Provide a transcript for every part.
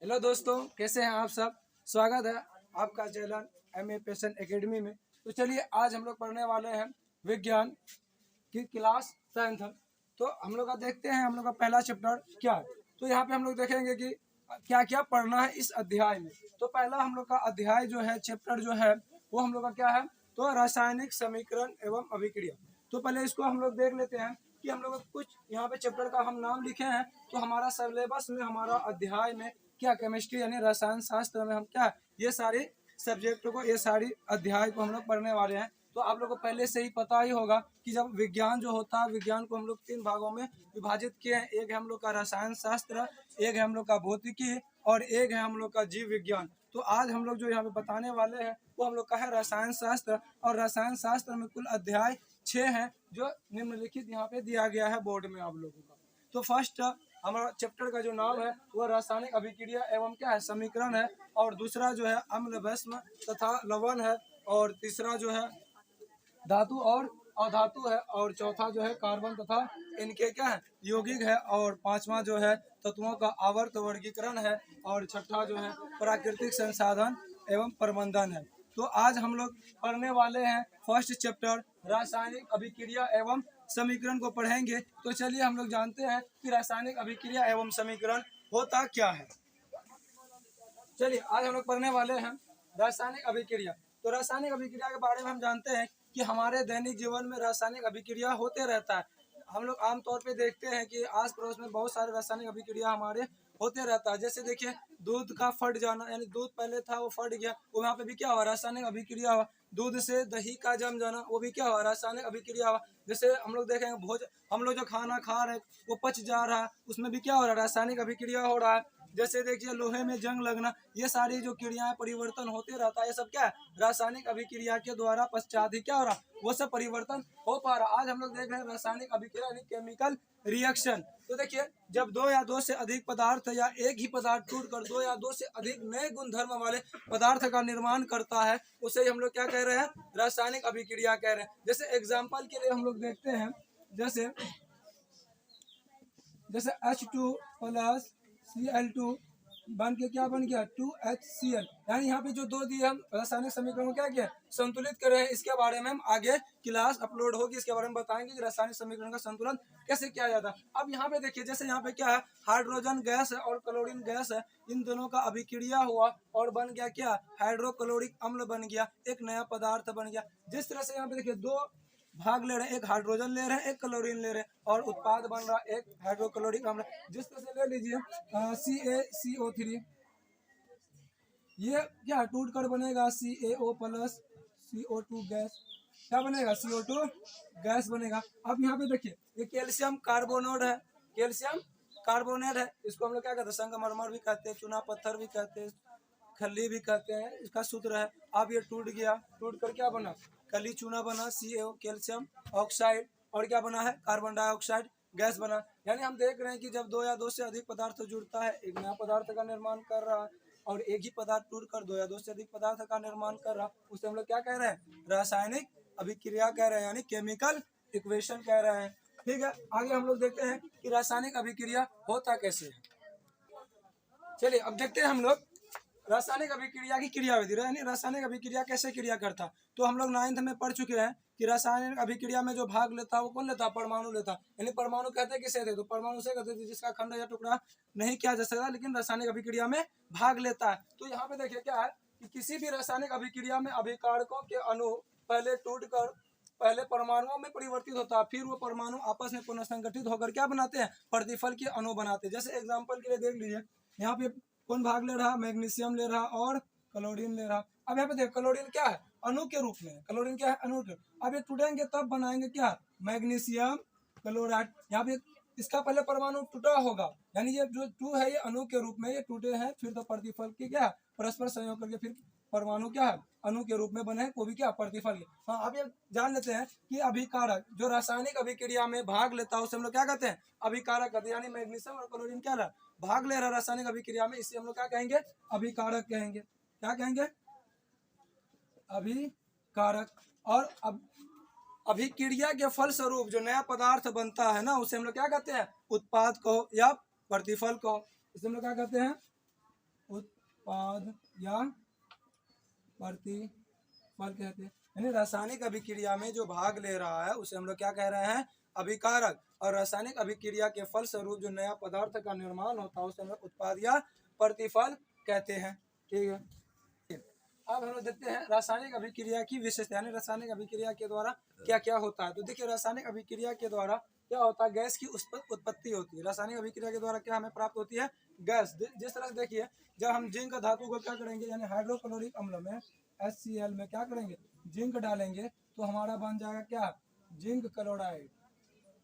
Hello दोस्तों, कैसे हैं आप सब। स्वागत है आपका channel M A passion academy में। तो चलिए आज हम लोग पढ़ने वाले हैं विज्ञान की क्लास 10th। तो हम लोग का देखते हैं हम लोग का पहला चैप्टर क्या है। तो यहाँ पे हम लोग देखेंगे कि क्या क्या पढ़ना है इस अध्याय में। तो पहला हम लोग का अध्याय जो है, चैप्टर जो है वो हम लोग का क्या है, तो रासायनिक समीकरण एवं अभिक्रिया। तो पहले इसको हम लोग देख लेते हैं कि हम लोग कुछ यहाँ पे चैप्टर का हम नाम लिखे हैं। तो हमारा सिलेबस में, हमारा अध्याय में क्या केमिस्ट्री यानी रसायन शास्त्र में हम क्या ये सारे सब्जेक्ट को, ये सारी अध्याय को हम लोग पढ़ने वाले हैं। तो आप लोग को पहले से ही पता ही होगा कि जब विज्ञान जो होता है, विज्ञान को हम लोग 3 भागों में विभाजित किए हैं। एक है हम लोग का रसायन शास्त्र, एक है हम लोग का भौतिकी और एक है हम लोग का जीव विज्ञान। तो आज हम लोग जो यहाँ पे बताने वाले हैं वो हम लोग का है रसायन शास्त्र। और रसायन शास्त्र में कुल अध्याय 6 हैं जो निम्नलिखित यहाँ पे दिया गया है बोर्ड में आप लोगों का। तो फर्स्ट हमारा चैप्टर का जो नाम है वह रासायनिक अभिक्रिया एवं क्या है, समीकरण है। और दूसरा जो है अम्ल, भस्म तथा लवण है। और तीसरा जो है धातु और अधातु है। और चौथा जो है कार्बन तथा इनके क्या है, यौगिक है। और पांचवा जो है तत्वों का आवर्त वर्गीकरण है। और छठा जो है प्राकृतिक संसाधन एवं प्रबंधन है। तो आज हम लोग पढ़ने वाले हैं फर्स्ट चैप्टर रासायनिक अभिक्रिया एवं समीकरण को पढ़ेंगे। तो चलिए हम लोग जानते हैं कि रासायनिक अभिक्रिया एवं समीकरण होता क्या है। चलिए आज हम लोग पढ़ने वाले हैं रासायनिक अभिक्रिया। तो रासायनिक अभिक्रिया के बारे में हम जानते हैं कि हमारे दैनिक जीवन में रासायनिक अभिक्रिया होते रहता है। हम लोग आमतौर पे देखते हैं कि आस पड़ोस में बहुत सारे रासायनिक अभिक्रिया हमारे होते रहता है। जैसे देखिए दूध का फट जाना, यानी दूध पहले था वो फट गया, वो वहाँ पे भी क्या हुआ, रासायनिक अभिक्रिया हुआ। दूध से दही का जम जाना, वो भी क्या हुआ, रासायनिक अभिक्रिया हुआ। जैसे हम लोग देखेंगे हम लोग जो खाना खा रहे हैं वो पच जा रहा है, उसमें भी क्या हो रहा है, रासायनिक अभिक्रिया हो रहा है। जैसे देखिए लोहे में जंग लगना, ये सारी जो क्रियाएं परिवर्तन होते रहता है, ये सब क्या है, रासायनिक अभिक्रिया के द्वारा पश्चात ही क्या हो रहा, वो सब परिवर्तन हो पा रहा। आज हम लोग देख रहे हैं रासायनिक अभिक्रिया यानी केमिकल रिएक्शन। तो देखिए जब दो या दो से अधिक पदार्थ या एक ही पदार्थ टूटकर दो या दो से अधिक नए गुणधर्म वाले पदार्थ का निर्माण करता है, उसे हम लोग क्या कह रहे हैं, रासायनिक अभिक्रिया कह रहे हैं। जैसे एग्जाम्पल के लिए हम लोग देखते हैं, जैसे जैसे H2 प्लस Cl2 बन के क्या बन गया, 2HCl। यानी यहाँ पे जो दो दिए हम रासायनिक समीकरण को क्या किया, संतुलित कर रहे हैं। इसके बारे में हम आगे क्लास अपलोड होगी, इसके बारे में बताएंगे कि रासायनिक समीकरण का संतुलन कैसे किया जाता है। अब यहाँ पे देखिए, जैसे यहाँ पे क्या है, हाइड्रोजन गैस है और क्लोरीन गैस है, इन दोनों का अभिक्रिया हुआ और बन गया क्या, हाइड्रोक्लोरिक अम्ल बन गया, एक नया पदार्थ बन गया। जिस तरह से यहाँ पे देखिए दो भाग ले रहे हैं, एक हाइड्रोजन ले रहे हैं, एक क्लोरीन ले रहे हैं, और उत्पाद बन रहा है एक हाइड्रोक्लोरिक अम्ल। जिस तरह से ले लीजिए CaCO3, ये क्या टूट कर बनेगा CaO प्लस CO2 गैस, क्या बनेगा, CO2 गैस बनेगा। अब यहाँ पे देखिए ये कैल्शियम कार्बोनेट है, कैल्शियम कार्बोनेट है, इसको हम लोग क्या कहते हैं, संगमरमर भी कहते हैं, चूना पत्थर भी कहते हैं, खली भी कहते हैं, इसका सूत्र है। अब ये टूट गया, टूट कर क्या बना, कली चूना बना, CaO कैल्शियम ऑक्साइड, और क्या बना है, कार्बन डाइऑक्साइड गैस बना। यानी हम देख रहे हैं कि जब दो या दो से अधिक पदार्थ जुड़ता है, एक नया पदार्थ का निर्माण कर रहा है, और एक ही पदार्थ टूटकर दो या दो से अधिक पदार्थ का निर्माण कर रहा, उसे हम लोग क्या कह रहे हैं, रासायनिक अभिक्रिया कह रहे हैं, यानी केमिकल इक्वेशन कह रहे हैं। ठीक है, आगे हम लोग देखते हैं कि रासायनिक अभिक्रिया होता कैसे है। चलिए अब देखते हैं हम लोग रासायनिक अभिक्रिया की क्रियाविधि, यानी रासायनिक अभिक्रिया कैसे क्रिया करता। तो हम लोग 9th में पढ़ चुके हैं कि रासायनिक अभिक्रिया में जो भाग लेता है वो कौन लेता है, परमाणु लेता है। यानी परमाणु कहते हैं किसे थे, तो परमाणु से कहते थे जिसका खंड या टुकड़ा नहीं किया जा सकता लेकिन रासायनिक अभिक्रिया में भाग लेता है। तो यहाँ पे देखिए क्या है कि किसी भी रासायनिक अभिक्रिया में अभिकारकों के अणु पहले टूट कर पहले परमाणुओं में परिवर्तित होता है, फिर वो परमाणु आपस में पुनर्संगठित होकर क्या बनाते हैं, प्रतिफल के अणु बनाते हैं। जैसे एग्जाम्पल के लिए देख लीजिए, यहाँ पे कौन भाग ले रहा, मैग्नीशियम ले रहा और क्लोरीन ले रहा। अब यहाँ पे देखो क्लोरीन क्या है, अणु के रूप में, क्लोरीन क्या है, अणु के। अब ये टूटेंगे तब बनाएंगे क्या, मैग्नीशियम क्लोराइड। यहाँ पे इसका पहले परमाणु टूटा होगा, यानी ये जो टू है ये अणु के रूप में ये टूटे हैं, फिर तो प्रतिफल की क्या परस्पर संयोग करके फिर परमाणु क्या है, अणु के रूप में बने, वो भी क्या, प्रतिफल के। हाँ अब ये जान लेते हैं कि अभिकारक जो रासायनिक अभिक्रिया में भाग लेता है उसे हम लोग क्या कहते हैं, अभिकारक कहते हैं। यानी मैग्नीशियम और क्लोरीन क्या रहा, भाग ले रहा रासायनिक अभिक्रिया में, इसे हम लोग क्या कहेंगे, अभिकारक कहेंगे। क्या कहेंगे, अभिकारक। और अब अभिक्रिया के फल स्वरूप जो नया पदार्थ बनता है ना, उसे हम लोग क्या कहते हैं, उत्पाद कहो या प्रतिफल कहो, इसे हम लोग क्या कहते हैं, उत्पाद या प्रतिफल कहते हैं। यानी रासायनिक अभिक्रिया में जो भाग ले रहा है उसे हम लोग क्या कह रहे हैं, अभिकारक। और रासायनिक अभिक्रिया के फलस्वरूप जो नया पदार्थ का निर्माण होता है उसे हम लोग उत्पाद या प्रतिफल कहते हैं। ठीक है, अब हम लोग देखते हैं रासायनिक अभिक्रिया की विशेषता, यानी रासायनिक अभिक्रिया के द्वारा क्या क्या होता है। तो देखिए रासायनिक अभिक्रिया के द्वारा क्या होता है, गैस की उत्पत्ति होती है। रासायनिक अभिक्रिया के द्वारा क्या हमें प्राप्त होती है, गैस। जिस तरह से देखिए, जब हम जिंक धातु को क्या करेंगे, यानी हाइड्रोक्लोरिक अम्ल में HCl में क्या करेंगे, जिंक डालेंगे तो हमारा बन जाएगा क्या, जिंक क्लोराइड।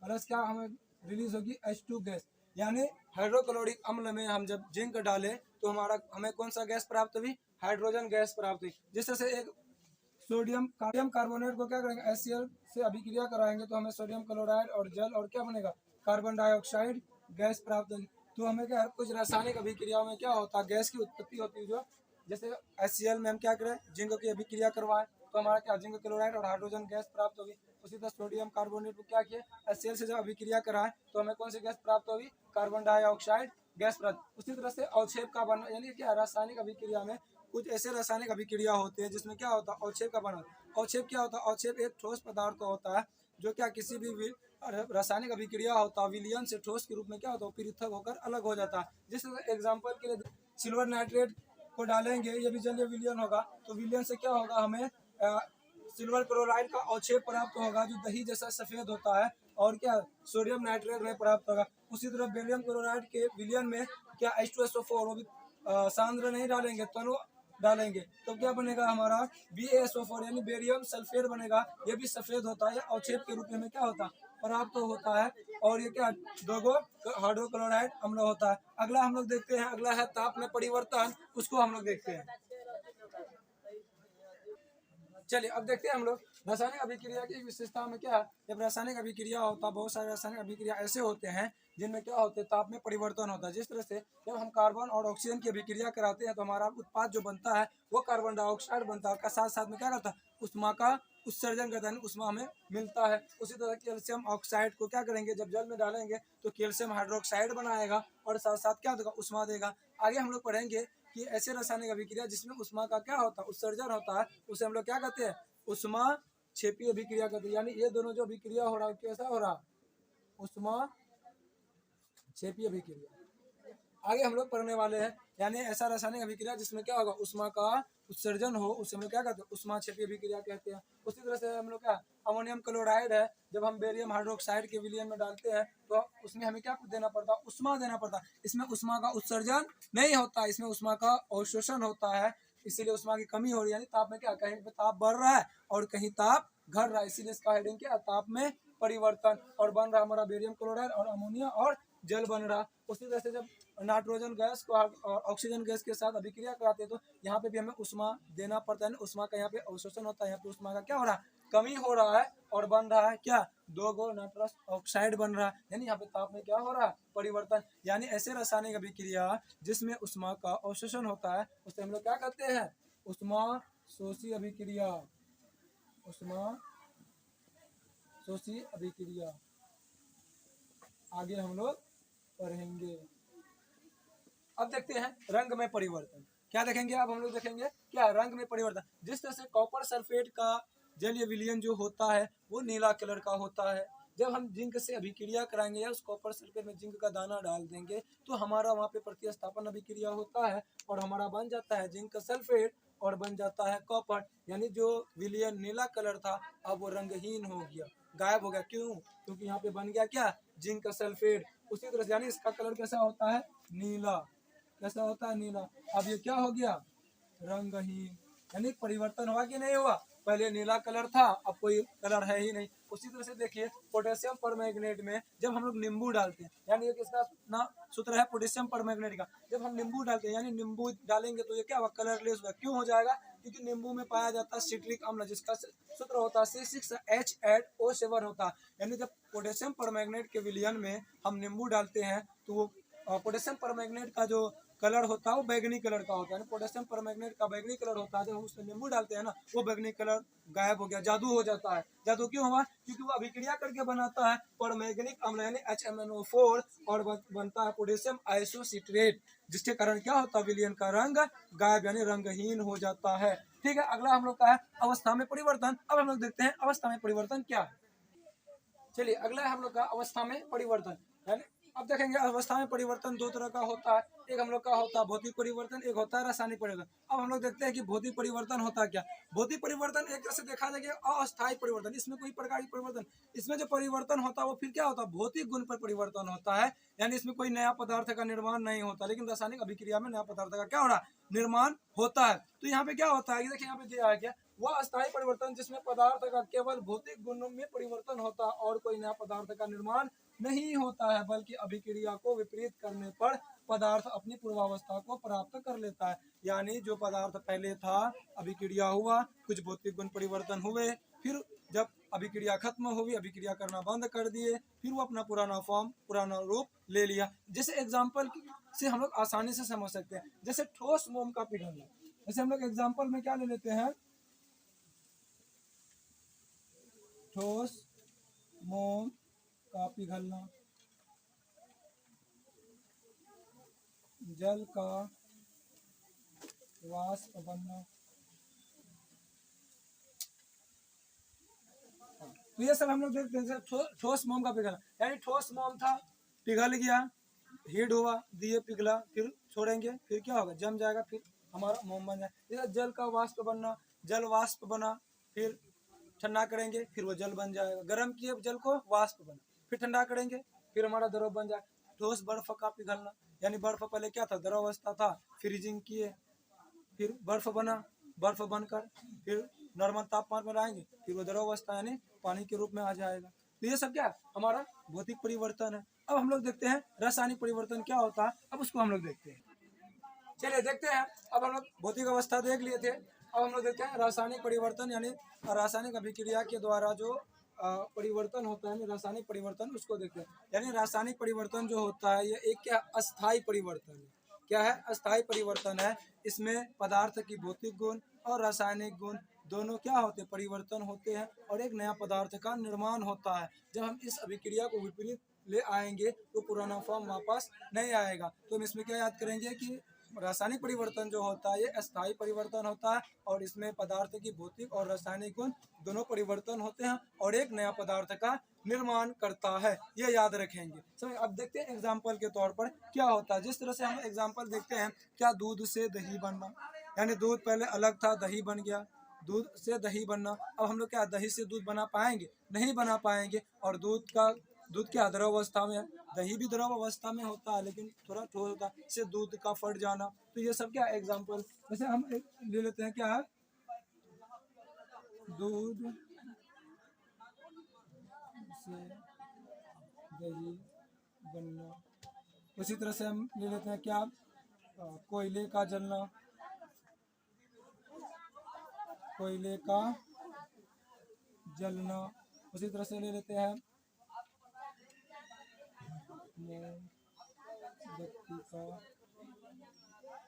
प्लस क्या हमें रिलीज होगी H2 गैस। यानी हाइड्रोक्लोरिक अम्ल में हम जब जिंक डालें तो हमें कौन सा गैस प्राप्त हुई, हाइड्रोजन गैस प्राप्त हुई। जिस तरह से एक सोडियम कार्बोनेट को क्या करेंगे, HCl से अभिक्रिया कराएंगे तो हमें सोडियम क्लोराइड और जल और क्या बनेगा, कार्बन डाइऑक्साइड गैस प्राप्त होगी। तो हमें क्या, कुछ रासायनिक अभिक्रियाओं में क्या होता है, गैस की उत्पत्ति होती है। जो जैसे HCl में हम क्या करें, जिंक की अभिक्रिया करवाएं तो हमारा क्या, जिंक क्लोराइड और हाइड्रोजन गैस प्राप्त होगी। उसी तरह सोडियम कार्बोनेट को क्या किया, HCl से जब अभिक्रिया कराएं तो हमें कौन सी गैस प्राप्त होगी, कार्बन डाइऑक्साइड गैस प्राप्त। उसी तरह से अवक्षेप का बना, यानी क्या रासायनिक अभिक्रिया में कुछ ऐसे रासायनिक अभिक्रिया होते हैं जिसमें क्या होता है, अवक्षेप का बना। अवक्षेप क्या होता है, अवक्षेप एक ठोस पदार्थ होता है जो क्या किसी भी रासायनिक अभिक्रिया होता है विलयन से ठोस के रूप में क्या होता है, पृथक होकर अलग हो जाता है। जिस एग्जाम्पल के लिए सिल्वर नाइट्रेट को डालेंगे, ये भी जलीय विलयन होगा तो विलयन से क्या होगा, हमें सिल्वर क्लोराइड का अवक्षेप प्राप्त होगा जो दही जैसा सफेद होता है और क्या सोडियम नाइट्रेट में प्राप्त होगा। उसी तरह बेरियम क्लोराइड के विलयन में क्या H2SO4, वो भी सांद्र नहीं डालेंगे, तनु डालेंगे तो क्या बनेगा हमारा BaSO4 यानी बेरियम सल्फेट बनेगा। ये भी सफेद होता है, अवक्षेप के रूप में क्या होता है, प्राप्त तो होता है। और ये क्या, दोगो हाइड्रोक्लोराइड अम्ल होता है। अगला हम लोग देखते हैं, अगला है ताप में परिवर्तन, उसको हम लोग देखते हैं। चलिए अब देखते हैं हम लोग रासायनिक अभिक्रिया की विशेषता में क्या है। जब रासायनिक अभिक्रिया होता है, बहुत सारे रासायनिक अभिक्रिया ऐसे होते हैं जिनमें क्या होते हैं, ताप में परिवर्तन होता है। जिस तरह से जब हम कार्बन और ऑक्सीजन की अभिक्रिया कराते हैं तो हमारा उत्पाद जो बनता है वो कार्बन डाइऑक्साइड बनता है, साथ साथ में क्या करता है, उष्मा का उत्सर्जन करता है, उष्मा हमें मिलता है। उसी तरह कैल्शियम ऑक्साइड को क्या करेंगे, जब जल में डालेंगे तो कैल्शियम हाइड्रोक्साइड बनाएगा और साथ साथ क्या देगा, उष्मा देगा। आगे हम लोग पढ़ेंगे कि ऐसे रासायनिक अभिक्रिया जिसमें उष्मा का क्या होता है, उत्सर्जन होता है, उसे हम लोग क्या कहते हैं, उष्मा क्षेपी अभिक्रिया कहते हैं। यानी ये दोनों जो अभिक्रिया हो रहा है कैसा हो रहा है, उष्मा क्षेपी अभिक्रिया। आगे हम लोग पढ़ने वाले हैं, यानी ऐसा रासायनिक अभिक्रिया जिसमें क्या होगा, उष्मा का उत्सर्जन हो, उसे हम लोग क्या कहते हैं, उष्मा क्षेपी अभिक्रिया कहते हैं। उसी तरह से हम लोग क्या, अमोनियम क्लोराइड है, जब हम बेरियम हाइड्रोक्साइड के विलयन में डालते हैं तो उसमें हमें क्या देना पड़ता है, उष्मा देना पड़ता है। इसमें उष्मा का उत्सर्जन नहीं होता, इसमें उष्मा का अवशोषण होता है, इसीलिए उष्मा की कमी हो रही है। यानी ताप में क्या, कहीं पे ताप बढ़ रहा है और कहीं ताप घट रहा है, इसीलिए इसका हेडिंग क्या, ताप में परिवर्तन। और बन रहा हमारा बेरियम क्लोराइड और अमोनिया और जल बन रहा। उसी तरह से जब नाइट्रोजन गैस को ऑक्सीजन गैस के साथ अभिक्रिया कराते हैं तो यहाँ पे भी हमें उष्मा देना पड़ता है। उष्मा का यहाँ पे अवशोषण होता है, यहाँ पे उष्मा का क्या हो रहा है, कमी हो रहा है और बन रहा है क्या, 2 नाइट्रस ऑक्साइड बन रहा है। यानी यहाँ पे ताप में क्या हो रहा है, परिवर्तन। यानी ऐसे रासायनिक अभिक्रिया जिसमें उष्मा का अवशोषण होता है उसे हम लोग क्या कहते हैं, उष्मा शोषी अभिक्रिया, उष्मा शोषी अभिक्रिया। आगे हम लोग पढ़ेंगे। अब देखते हैं रंग में परिवर्तन, क्या देखेंगे, अब हम लोग देखेंगे क्या, रंग में परिवर्तन। जिस तरह से कॉपर सल्फेट का जलीय विलयन जो होता है वो नीला कलर का होता है। जब हम जिंक से अभिक्रिया कराएंगे या उस कॉपर सल्फेट में जिंक का दाना डाल देंगे तो हमारा वहाँ पे प्रतिस्थापन अभिक्रिया होता है और हमारा बन जाता है जिंक सल्फेट और बन जाता है कॉपर। यानी जो विलयन नीला कलर था अब वो रंगहीन हो गया, गायब हो गया। क्यों, क्योंकि यहाँ पे बन गया क्या, जिंक सल्फेट। उसी तरह से यानी इसका कलर कैसा होता है, नीला, कैसा होता है, नीला। अब ये क्या हो गया, रंगहीन। यानी परिवर्तन हुआ कि नहीं हुआ, पहले नीला कलर था अब कोई कलर है ही नहीं। उसी तरह से देखिए पोटेशियम परमैंगनेट में जब हम लोग नींबू डालते हैं, यानी ये किसका ना सूत्र है, पोटेशियम परमैंगनेट का। जब हम नींबू डालते हैं यानी नींबू डालेंगे तो ये क्या हुआ, कलरलेस हुआ। क्यों हो जाएगा, क्योंकि नींबू में पाया जाता है सिट्रिक अम्ल जिसका सूत्र होता है C6H8O7 होता है। यानी जब पोटेशियम परमैंगनेट के विलयन में हम नींबू डालते हैं तो वो पोटेशियम परमैंगनेट का जो कलर होता है वो बैगनी कलर का होता है, पोटेशियम परमैंगनेट का बैगनी कलर होता है। जब हम उसमें नींबू डालते हैं ना, वो बैगनी कलर गायब हो गया, जादू हो जाता है। जादू क्यों हुआ? क्योंकि वो अभिक्रिया करके बनाता है परमैंगनिक अम्ल यानी HMnO4 और बनता है पोटेशियम आइसोसिट्रेट, जिसके कारण क्या होता है, विलयन का रंग गायब यानी रंगहीन हो जाता है। ठीक है, अगला हम लोग का है अवस्था में परिवर्तन। अब हम लोग देखते हैं अवस्था में परिवर्तन क्या है। चलिए अगला हम लोग का अवस्था में परिवर्तन है। अब देखेंगे अवस्था में परिवर्तन दो तरह का होता है, एक हम लोग का होता है भौतिक परिवर्तन, एक होता है रासायनिक परिवर्तन। अब हम लोग देखते हैं कि भौतिक परिवर्तन होता क्या। भौतिक परिवर्तन एक तरह से देखा जाएगा अस्थायी परिवर्तन, इसमें कोई प्रकार की परिवर्तन, इसमें जो परिवर्तन होता है वो फिर क्या होता है, भौतिक गुण पर परिवर्तन होता है, यानी इसमें कोई नया पदार्थ का निर्माण नहीं होता। लेकिन रासायनिक अभिक्रिया में नया पदार्थ का क्या हो रहा है, निर्माण होता है। तो यहाँ पे क्या होता है, देखिए यहाँ पे दिया है क्या, वह अस्थायी परिवर्तन जिसमें पदार्थ का केवल भौतिक गुणों में परिवर्तन होता है और कोई नया पदार्थ का निर्माण नहीं होता है, बल्कि अभिक्रिया को विपरीत करने पर पदार्थ अपनी पूर्वावस्था को प्राप्त कर लेता है। यानी जो पदार्थ पहले था, अभिक्रिया हुआ, कुछ भौतिक गुण परिवर्तन हुए, फिर जब अभिक्रिया खत्म हुई, अभिक्रिया करना बंद कर दिए, फिर वो अपना पुराना फॉर्म, पुराना रूप ले लिया। जैसे एग्जाम्पल से हम लोग आसानी से समझ सकते हैं, जैसे ठोस मोम का पिघलना। जैसे हम लोग एग्जाम्पल में क्या ले लेते हैं, ठोस मोम का पिघलना, जल का वाष्प बनना। तो ये सब हम लोग देखते हैं। ठोस मोम का पिघलना यानी ठोस मोम था, पिघल गया, हीट हुआ, दिए पिघला, फिर छोड़ेंगे, फिर क्या होगा, जम जाएगा, फिर हमारा मोम बन जाएगा। जल का वाष्प बनना, जल वाष्प बना, फिर ठंडा करेंगे, फिर वो जल बन जाएगा। गर्म किए जल को, वाष्प बना, फिर ठंडा करेंगे, फिर हमारा द्रव बन जाए। ठोस बर्फ का पिघलना यानी बर्फ पहले क्या था, द्रव अवस्था था, फ्रीजिंग किए, फिर बर्फ बना, बर्फ बनकर फिर नॉर्मल तापमान पर आएंगे, फिर वो द्रव अवस्था यानी पानी के रूप में आ जाएगा। तो ये सब क्या है, हमारा भौतिक परिवर्तन है। अब हम लोग देखते हैं रासायनिक परिवर्तन क्या होता है, अब उसको हम लोग देखते हैं। चलिए देखते हैं। अब हम लोग भौतिक अवस्था देख लिए थे, अब हम लोग देखते हैं रासायनिक परिवर्तन यानी रासायनिक अभिक्रिया के द्वारा जो परिवर्तन होता है, रासायनिक परिवर्तन, उसको देखते हैं। यानी रासायनिक परिवर्तन जो होता है ये एक क्या, अस्थायी परिवर्तन है। क्या है, अस्थायी परिवर्तन है। इसमें पदार्थ की भौतिक गुण और रासायनिक गुण दोनों क्या होते, परिवर्तन होते हैं और एक नया पदार्थ का निर्माण होता है। जब हम इस अभिक्रिया को विपरीत ले आएंगे तो पुराना फॉर्म वापस नहीं आएगा। तो हम इसमें क्या याद करेंगे कि रासायनिक परिवर्तन जो होता है ये अस्थायी परिवर्तन होता है और इसमें पदार्थ की भौतिक और रासायनिक गुण दोनों परिवर्तन होते हैं और एक नया पदार्थ का निर्माण करता है, ये याद रखेंगे। समझ। अब देखते हैं एग्जाम्पल के तौर पर क्या होता है। जिस तरह से हम एग्जाम्पल देखते हैं, क्या दूध से दही बनना, यानी दूध पहले अलग था, दही बन गया, दूध से दही बनना। अब हम लोग क्या दही से दूध बना पाएंगे, नहीं बना पाएंगे। और दूध क्या द्रव अवस्था में है, दही भी द्रव अवस्था में होता है लेकिन थोड़ा ठोस होता है, इससे दूध का फट जाना। तो ये सब क्या एग्जाम्पल। जैसे हम ले लेते हैं, क्या है, दूध से दही बनना। उसी तरह से हम ले लेते हैं क्या, कोयले का जलना, कोयले का जलना। उसी तरह से ले लेते हैं मोमबत्ती का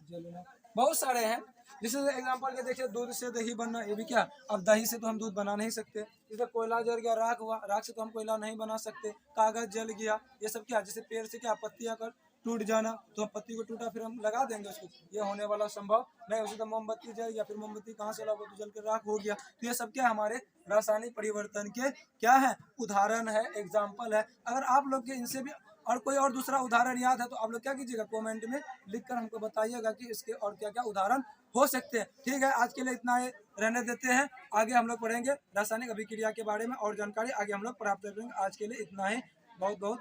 जलना। बहुत सारे हैं। जैसे एग्जांपल के देखिए, दूध से दही बनना, ये भी क्या, अब दही से तो हम दूध बना नहीं सकते। जैसे कोयला जल गया, राख हुआ, राख से तो हम कोयला नहीं बना सकते। कागज जल गया, ये सब क्या, जैसे पेड़ से क्या पत्तियां कर टूट जाना, तो हम पत्ती को टूटा फिर हम लगा देंगे उसको, ये होने वाला संभव नहीं। उसी तरह मोमबत्ती जल गया, फिर मोमबत्ती कहाँ से लगा, तो जल के राख हो गया। तो ये सब क्या हमारे रासायनिक परिवर्तन के क्या है, उदाहरण है, एग्जाम्पल है। अगर आप लोग के इनसे भी और कोई और दूसरा उदाहरण याद है तो आप लोग क्या कीजिएगा, कमेंट में लिखकर हमको बताइएगा कि इसके और क्या क्या उदाहरण हो सकते हैं। ठीक है, आज के लिए इतना ही रहने देते हैं। आगे हम लोग पढ़ेंगे रासायनिक अभिक्रिया के बारे में और जानकारी आगे हम लोग प्राप्त करेंगे। आज के लिए इतना ही, बहुत बहुत